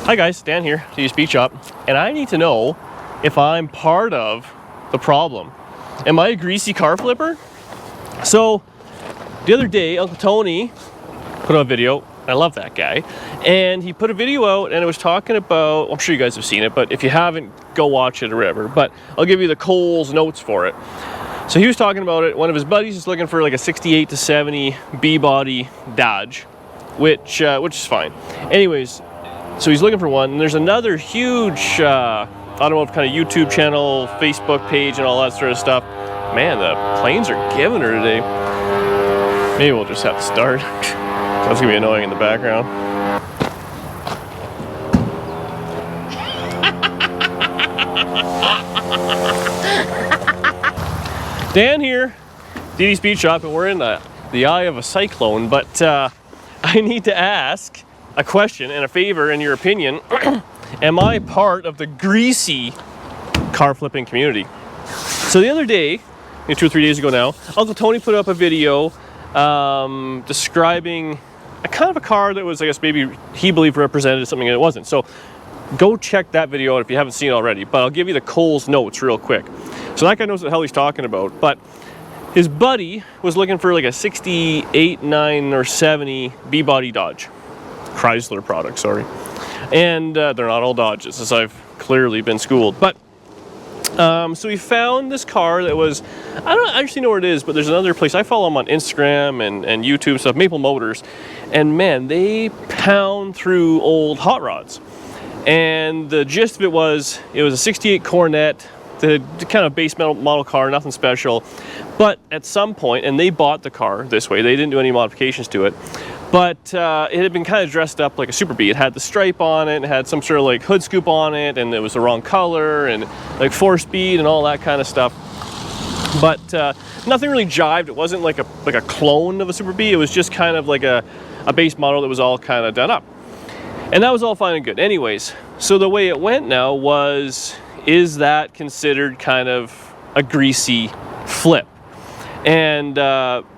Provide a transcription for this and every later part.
Hi guys, Dan here, TD Speed Shop, and I need to know if I'm part of the problem. Am I a greasy car flipper? So, the other day, Uncle Tony put out a video. I love that guy. And he put a video out and it was talking about, I'm sure you guys have seen it, but if you haven't, go watch it or whatever. But I'll give you the Coles notes for it. So he was talking about it. One of his buddies is looking for like a 68 to 70 B-body Dodge, which is fine. Anyways, so he's looking for one. And there's another huge automotive kind of YouTube channel, Facebook page, and all that sort of stuff. Man, the planes are giving her today. Maybe we'll just have to start. That's gonna be annoying in the background. Dan here, TD Speed Shop, and we're in the eye of a cyclone, but I need to ask a question and a favor in your opinion. Am I part of the greasy car flipping community? So the other day, 2 or 3 days ago now, Uncle Tony put up a video describing a kind of a car that was, I guess, maybe he believed represented something and it wasn't. So go check that video out if you haven't seen it already, but I'll give you the Coles notes real quick. So that guy knows what the hell he's talking about, but his buddy was looking for like a 68, 9, or 70 B-body Dodge. Chrysler product, sorry. And they're not all Dodges, as I've clearly been schooled. But so he found this car that was, I don't actually know where it is, but there's another place. I follow them on Instagram and YouTube stuff, Maple Motors. And man, they pound through old hot rods. And the gist of it was a 68 Cornet, the kind of base model car, nothing special. But at some point, and they bought the car this way, they didn't do any modifications to it. But it had been kind of dressed up like a Super B. It had the stripe on it, and it had some sort of like hood scoop on it, and it was the wrong color, and like 4-speed and all that kind of stuff. But nothing really jived. It wasn't like a clone of a Super B. It was just kind of like a base model that was all kind of done up. And that was all fine and good. Anyways, so the way it went now was, is that considered kind of a greasy flip? And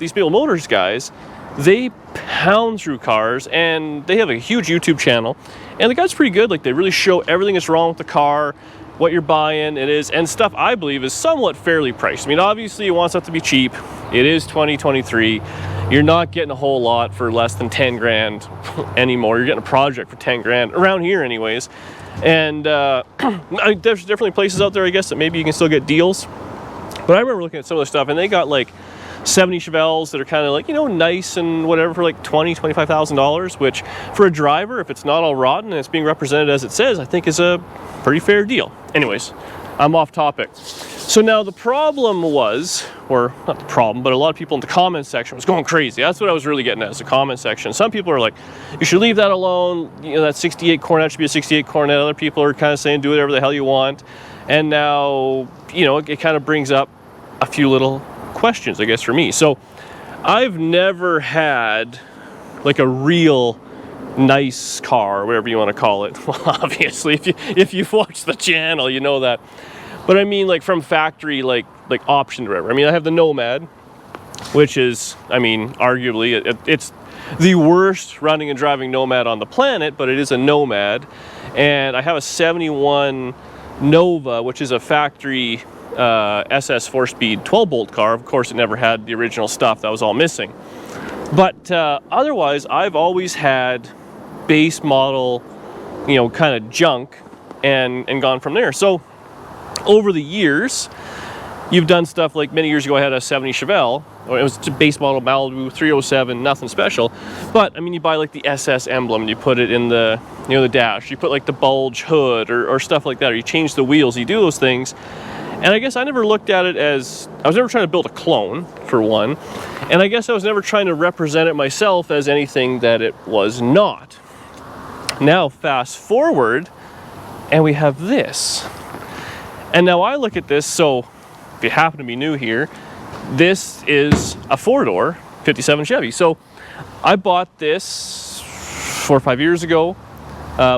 these Maple Motors guys, they pound through cars, and they have a huge YouTube channel, and the guy's pretty good. Like, they really show everything that's wrong with the car, what you're buying, it is, and stuff I believe is somewhat fairly priced. I mean, obviously you want stuff to be cheap. It is 2023. You're not getting a whole lot for less than 10 grand anymore. You're getting a project for 10 grand around here anyways. And there's definitely places out there, I guess, that maybe you can still get deals. But I remember looking at some of the stuff, and they got like 70 Chevelles that are kind of like, you know, nice and whatever for like $20,000, $25,000, which for a driver, if it's not all rotten and it's being represented as it says, I think is a pretty fair deal. Anyways, I'm off topic. So now the problem was, or not the problem, but a lot of people in the comment section was going crazy. That's what I was really getting at, is the comment section. Some people are like, you should leave that alone. You know, that 68 Cornet should be a 68 Cornet. Other people are kind of saying, do whatever the hell you want. And now, you know, it kind of brings up a few little questions, I guess, for me. So I've never had like a real nice car, or whatever you want to call it. Well, obviously, if you've watched the channel, you know that. But I mean, like from factory, like optioned or whatever. I mean, I have the Nomad, which is, I mean, arguably it's the worst running and driving Nomad on the planet, but it is a Nomad. And I have a 71 Nova, which is a factory SS 4-speed 12-bolt car. Of course, it never had the original stuff. That was all missing. But otherwise, I've always had base model, you know, kind of junk and gone from there. So over the years, you've done stuff like many years ago I had a 70 Chevelle, or it was a base model Malibu 307, nothing special. But I mean, you buy like the SS emblem and you put it in the, you know, the dash. You put like the bulge hood or stuff like that, or you change the wheels. You do those things. And I guess I never looked at it as, I was never trying to build a clone, for one. And I guess I was never trying to represent it myself as anything that it was not. Now, fast forward, and we have this. And now I look at this, so if you happen to be new here, this is a 4-door 57 Chevy. So I bought this 4 or 5 years ago.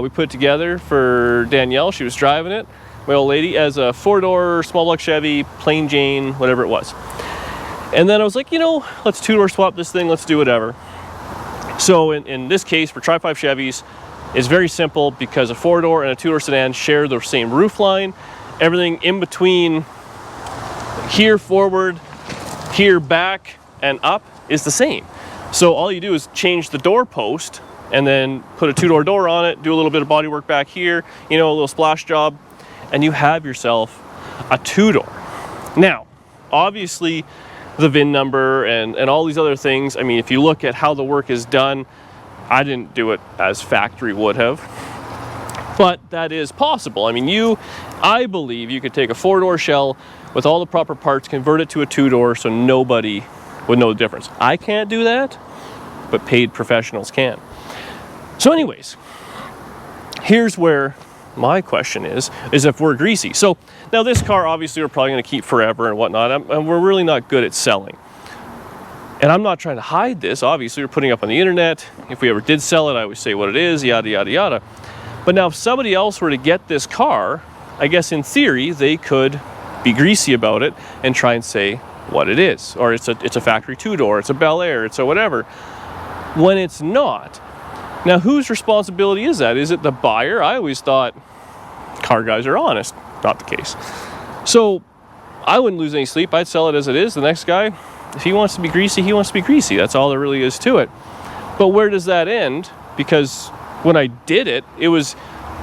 We put it together for Danielle. She was driving it, my old lady, as a 4-door small block Chevy, plain Jane, whatever it was. And then I was like, you know, let's 2-door swap this thing, let's do whatever. So in this case, for Tri-5 Chevys, is very simple because a 4-door and a 2-door sedan share the same roof line. Everything in between here forward, here back, and up is the same. So all you do is change the door post and then put a 2-door door on it, do a little bit of body work back here, you know, a little splash job, and you have yourself a 2-door. Now, obviously, the VIN number and all these other things, I mean, if you look at how the work is done, I didn't do it as factory would have, but that is possible. I mean, I believe you could take a 4-door shell with all the proper parts, convert it to a 2-door so nobody would know the difference. I can't do that, but paid professionals can. So anyways, here's where my question is if we're Greasy. So now this car, obviously, we're probably going to keep forever and whatnot, and we're really not good at selling. And I'm not trying to hide this. Obviously, we're putting up on the internet. If we ever did sell it, I would say what it is, yada, yada, yada. But now if somebody else were to get this car, I guess in theory, they could be greasy about it and try and say what it is. Or it's a factory 2-door, it's a Bel Air, it's a whatever. When it's not. Now, whose responsibility is that? Is it the buyer? I always thought car guys are honest. Not the case. So I wouldn't lose any sleep. I'd sell it as it is. The next guy, if he wants to be greasy, he wants to be greasy. That's all there really is to it. But where does that end? Because when I did it, it was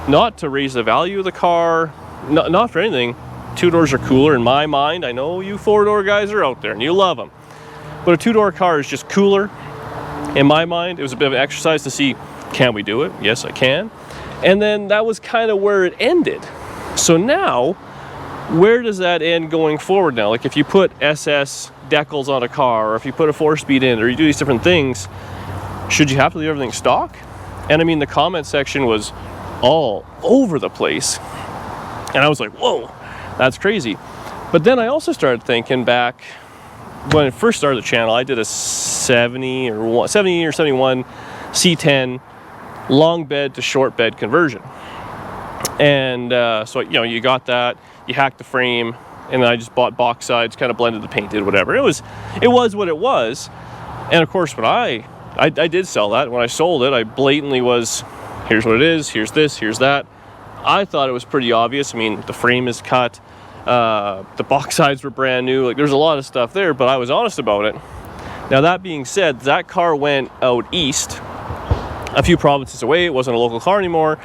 not to raise the value of the car, not for anything. 2-doors are cooler in my mind. I know you 4-door guys are out there and you love them. But a 2-door car is just cooler. In my mind, it was a bit of an exercise to see, can we do it? Yes, I can. And then that was kind of where it ended. So now, where does that end going forward now? Like if you put SS decals on a car, or if you put a 4-speed in, or you do these different things, should you have to leave everything stock? And I mean, the comment section was all over the place. And I was like, whoa, that's crazy. But then I also started thinking back, when I first started the channel, I did a 70 or 71 C10 long bed to short bed conversion. And so, you know, you got that, you hacked the frame, and then I just bought box sides, kind of blended the painted, whatever. It was what it was. And of course, when I did sell that. When I sold it, I blatantly was, here's what it is, here's this, here's that. I thought it was pretty obvious. I mean, the frame is cut, the box sides were brand new. Like, there's a lot of stuff there, but I was honest about it. Now, that being said, that car went out east, a few provinces away. It wasn't a local car anymore.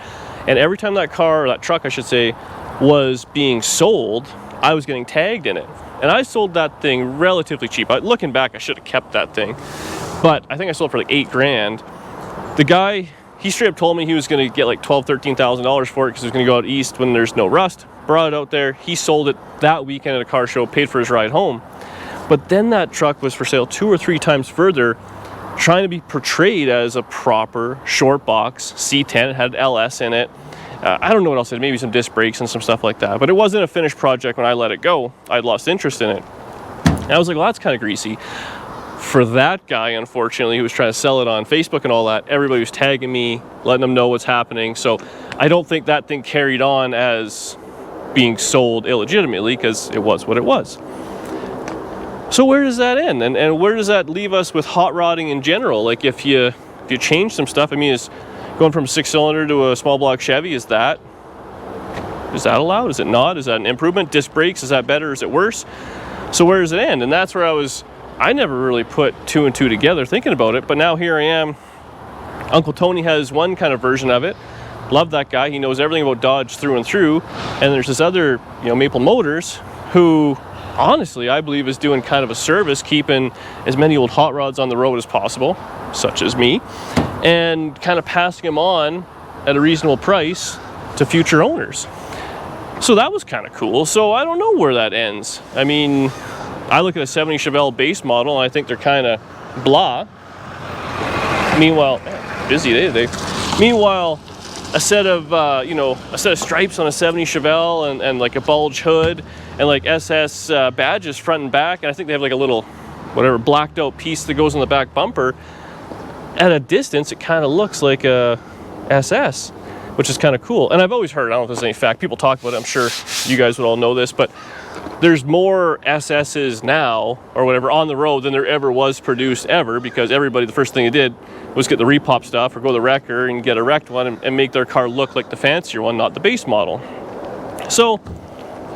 And every time that car, or that truck, I should say, was being sold, I was getting tagged in it. And I sold that thing relatively cheap. Looking back, I should have kept that thing. But I think I sold it for like $8,000. The guy, he straight up told me he was going to get like $12,000, $13,000 for it because it was going to go out east when there's no rust. Brought it out there. He sold it that weekend at a car show, paid for his ride home. But then that truck was for sale 2 or 3 times further, trying to be portrayed as a proper short box C10. It had LS in it. I don't know what else it had, maybe some disc brakes and some stuff like that. But it wasn't a finished project when I let it go. I'd lost interest in it. And I was like, well, that's kind of greasy. For that guy, unfortunately, who was trying to sell it on Facebook and all that, everybody was tagging me, letting them know what's happening. So I don't think that thing carried on as being sold illegitimately, because it was what it was. So where does that end? And where does that leave us with hot rodding in general? Like, if you change some stuff, I mean, is going from a 6-cylinder to a small block Chevy, is that allowed? Is it not? Is that an improvement? Disc brakes, is that better? Is it worse? So where does it end? And that's where I never really put 2 and 2 together thinking about it, but now here I am. Uncle Tony has one kind of version of it. Love that guy. He knows everything about Dodge through and through. And there's this other, Maple Motors, who honestly I believe is doing kind of a service, keeping as many old hot rods on the road as possible, such as me, and kind of passing them on at a reasonable price to future owners. So that was kind of cool. So I don't know where that ends. I mean, I look at a 70 Chevelle base model and I think they're kind of blah. Meanwhile, busy day today. Meanwhile, a set of stripes on a 70 Chevelle and like a bulge hood and like SS badges front and back, and I think they have like a little whatever blacked out piece that goes on the back bumper. At a distance, it kind of looks like a SS, which is kind of cool. And I've always heard, I don't know if there's any fact, people talk about it, I'm sure you guys would all know this, but there's more SS's now or whatever on the road than there ever was produced ever, because everybody, the first thing they did was get the repop stuff or go to the wrecker and get a wrecked one and make their car look like the fancier one, not the base model. So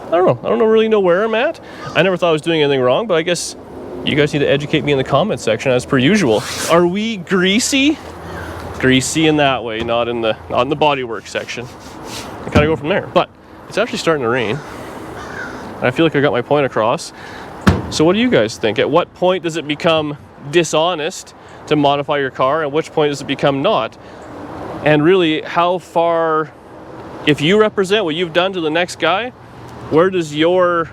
I don't really know where I'm at. I never thought I was doing anything wrong, but I guess you guys need to educate me in the comments section as per usual. Are we greasy? Greasy in that way, not in the bodywork section. I kind of go from there. But it's actually starting to rain. I feel like I got my point across. So what do you guys think? At what point does it become dishonest to modify your car? At which point does it become not? And really, how far, if you represent what you've done to the next guy, where does your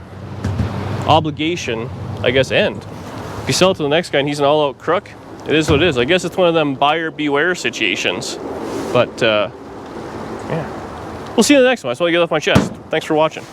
obligation, I guess, end? If you sell it to the next guy and he's an all-out crook, it is what it is. I guess it's one of them buyer beware situations. But, yeah. We'll see you in the next one. I just want to get it off my chest. Thanks for watching.